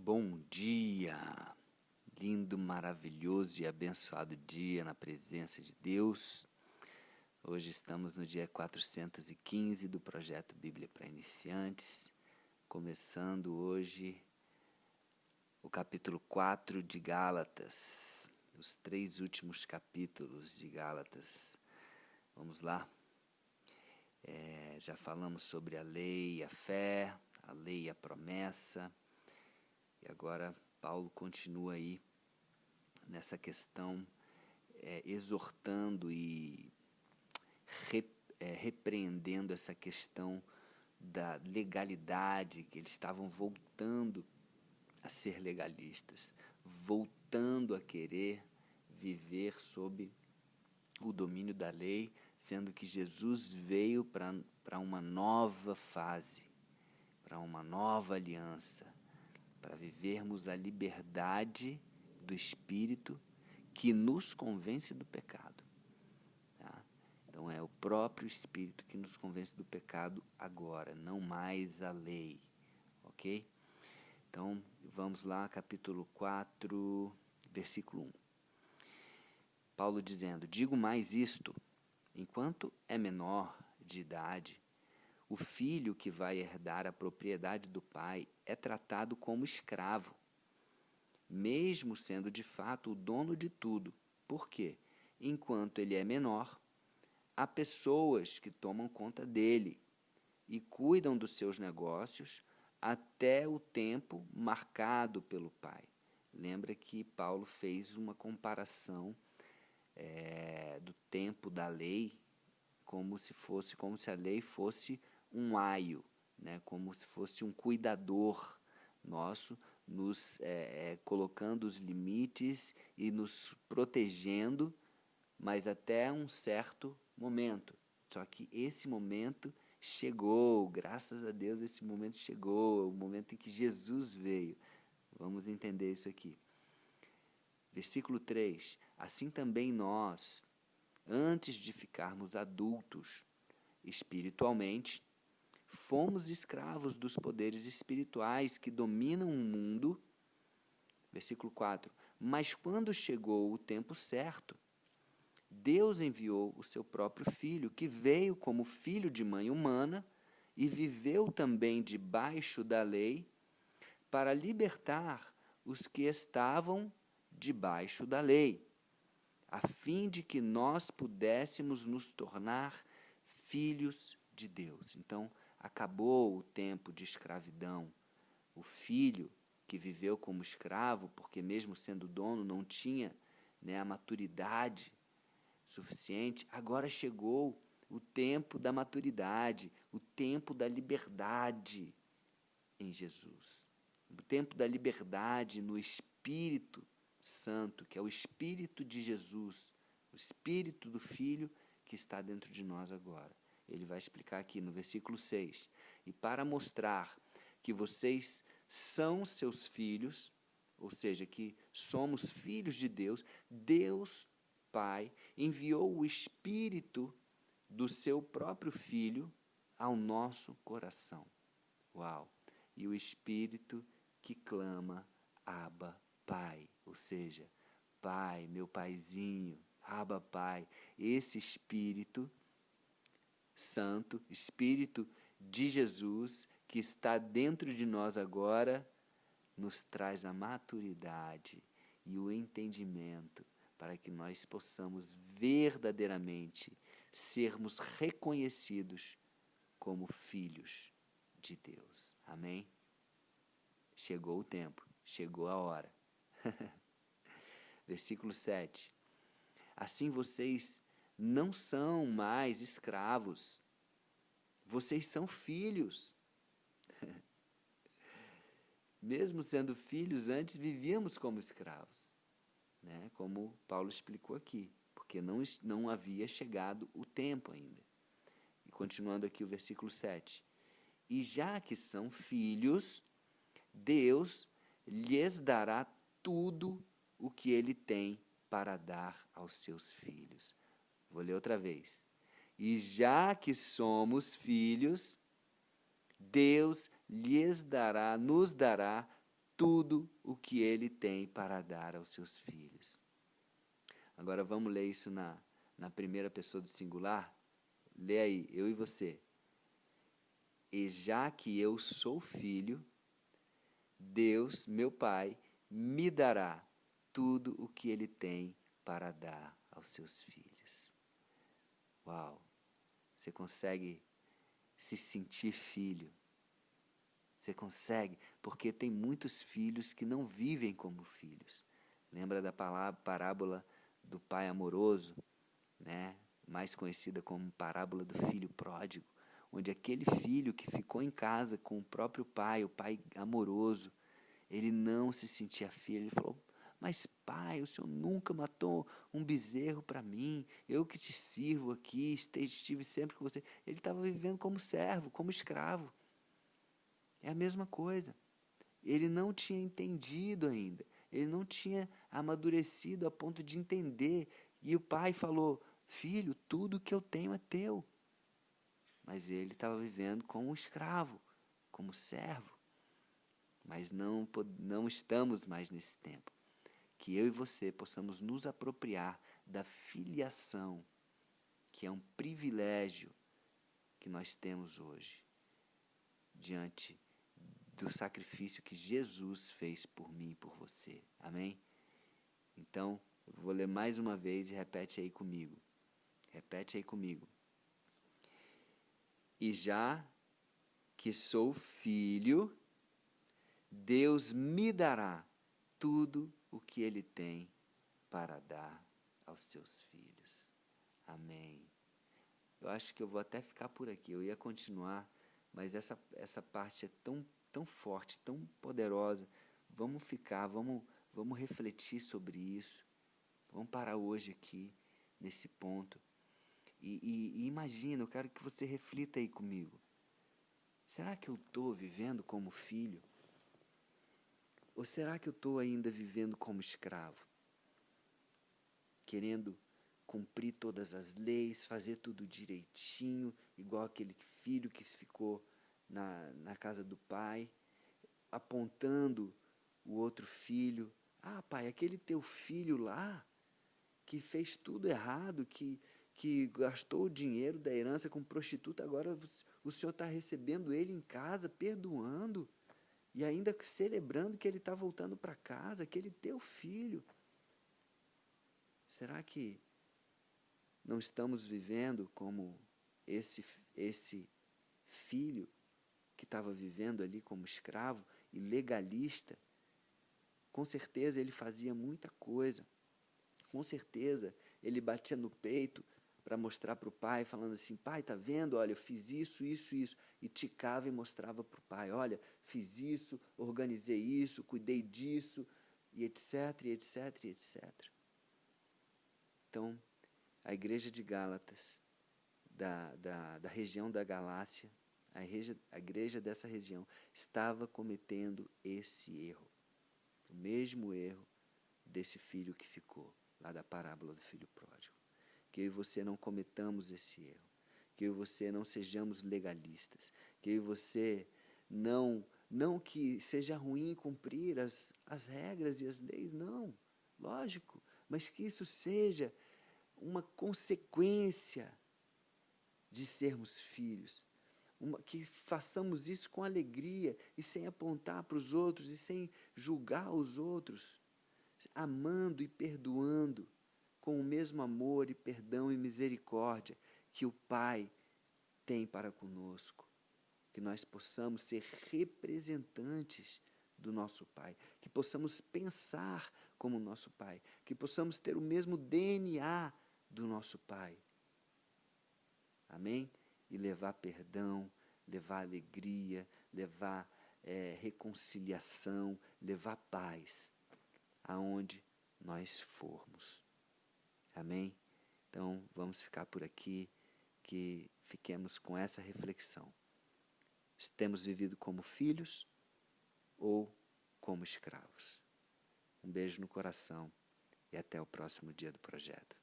Bom dia, lindo, maravilhoso e abençoado dia na presença de Deus. Hoje estamos no dia 415 do projeto Bíblia para Iniciantes, começando hoje o capítulo 4 de Gálatas, os 3 últimos capítulos de Gálatas. Vamos lá? Já falamos sobre a lei e a fé, a lei e a promessa. E agora Paulo continua aí nessa questão, exortando e repreendendo essa questão da legalidade, que eles estavam voltando a ser legalistas, voltando a querer viver sob o domínio da lei, sendo que Jesus veio para uma nova fase, para uma nova aliança, para vivermos a liberdade do Espírito que nos convence do pecado. Tá? Então é o próprio Espírito que nos convence do pecado agora, não mais a lei. Ok? Então vamos lá, capítulo 4, versículo 1. Paulo dizendo: digo mais isto, enquanto é menor de idade, o filho que vai herdar a propriedade do pai é tratado como escravo, mesmo sendo de fato o dono de tudo. Por quê? Enquanto ele é menor, há pessoas que tomam conta dele e cuidam dos seus negócios até o tempo marcado pelo pai. Lembra que Paulo fez uma comparação do tempo da lei como se a lei fosse um aio, né? Como se fosse um cuidador nosso, nos colocando os limites e nos protegendo, mas até um certo momento. Só que esse momento chegou, graças a Deus esse momento chegou, o momento em que Jesus veio. Vamos entender isso aqui. Versículo 3. Assim também nós, antes de ficarmos adultos espiritualmente, fomos escravos dos poderes espirituais que dominam o mundo. Versículo 4. Mas quando chegou o tempo certo, Deus enviou o seu próprio Filho, que veio como filho de mãe humana e viveu também debaixo da lei, para libertar os que estavam debaixo da lei, a fim de que nós pudéssemos nos tornar filhos de Deus. Então, acabou o tempo de escravidão. O filho que viveu como escravo, porque mesmo sendo dono não tinha, a maturidade suficiente, agora chegou o tempo da maturidade, o tempo da liberdade em Jesus. O tempo da liberdade no Espírito Santo, que é o Espírito de Jesus, o Espírito do Filho que está dentro de nós agora. Ele vai explicar aqui no versículo 6. E para mostrar que vocês são seus filhos, ou seja, que somos filhos de Deus, Deus Pai enviou o Espírito do seu próprio Filho ao nosso coração. Uau! E o Espírito que clama, Abba, Pai, ou seja, Pai, meu paizinho, Abba, Pai. Esse Espírito Santo, Espírito de Jesus, que está dentro de nós agora, nos traz a maturidade e o entendimento para que nós possamos verdadeiramente sermos reconhecidos como filhos de Deus. Amém? Chegou o tempo, chegou a hora. Versículo 7. Assim vocês não são mais escravos, vocês são filhos. Mesmo sendo filhos, antes vivíamos como escravos, né? Como Paulo explicou aqui, porque não havia chegado o tempo ainda. E continuando aqui o versículo 7. E já que são filhos, Deus lhes dará tudo o que Ele tem para dar aos seus filhos. Vou ler outra vez. E já que somos filhos, Deus nos dará tudo o que ele tem para dar aos seus filhos. Agora vamos ler isso na primeira pessoa do singular? Lê aí, eu e você. E já que eu sou filho, Deus, meu Pai, me dará tudo o que ele tem para dar aos seus filhos. Uau! Você consegue se sentir filho? Você consegue? Porque tem muitos filhos que não vivem como filhos. Lembra da parábola do pai amoroso, né? Mais conhecida como parábola do filho pródigo, onde aquele filho que ficou em casa com o próprio pai, o pai amoroso, ele não se sentia filho. Ele falou: mas pai, o senhor nunca matou um bezerro para mim, eu que te sirvo aqui, estive sempre com você. Ele estava vivendo como servo, como escravo. É a mesma coisa. Ele não tinha entendido ainda, ele não tinha amadurecido a ponto de entender. E o pai falou: filho, tudo que eu tenho é teu. Mas ele estava vivendo como escravo, como servo. Mas não estamos mais nesse tempo. Que eu e você possamos nos apropriar da filiação, que é um privilégio que nós temos hoje, diante do sacrifício que Jesus fez por mim e por você. Amém? Então, eu vou ler mais uma vez e repete aí comigo. Repete aí comigo. E já que sou filho, Deus me dará tudo o que ele tem para dar aos seus filhos. Amém. Eu acho que eu vou até ficar por aqui. Eu ia continuar, mas essa parte é tão forte, tão poderosa. Vamos ficar, vamos refletir sobre isso. Vamos parar hoje aqui, nesse ponto. E imagina, eu quero que você reflita aí comigo. Será que eu estou vivendo como filho? Ou será que eu estou ainda vivendo como escravo? Querendo cumprir todas as leis, fazer tudo direitinho, igual aquele filho que ficou na casa do pai, apontando o outro filho. Ah, pai, aquele teu filho lá, que fez tudo errado, que gastou o dinheiro da herança com prostituta, agora o senhor está recebendo ele em casa, perdoando, e ainda celebrando que ele está voltando para casa, aquele teu filho. Será que não estamos vivendo como esse filho que estava vivendo ali como escravo e legalista? Com certeza ele fazia muita coisa. Com certeza ele batia no peito para mostrar para o pai, falando assim: pai, tá vendo? Olha, eu fiz isso, isso, isso. E ticava e mostrava para o pai: olha, fiz isso, organizei isso, cuidei disso, e etc, e etc, e etc. Então, a igreja de Gálatas, da região da Galácia, a igreja dessa região, estava cometendo esse erro. O mesmo erro desse filho que ficou, lá da parábola do filho pródigo. Que eu e você não cometamos esse erro. Que eu e você não sejamos legalistas. Que eu e você não que seja ruim cumprir as regras e as leis, não. Lógico, mas que isso seja uma consequência de sermos filhos. Que façamos isso com alegria e sem apontar para os outros e sem julgar os outros, amando e perdoando com o mesmo amor e perdão e misericórdia que o Pai tem para conosco. Que nós possamos ser representantes do nosso Pai, que possamos pensar como nosso Pai, que possamos ter o mesmo DNA do nosso Pai. Amém? E levar perdão, levar alegria, levar reconciliação, levar paz aonde nós formos. Amém? Então, vamos ficar por aqui, que fiquemos com essa reflexão. Temos vivido como filhos ou como escravos? Um beijo no coração e até o próximo dia do projeto.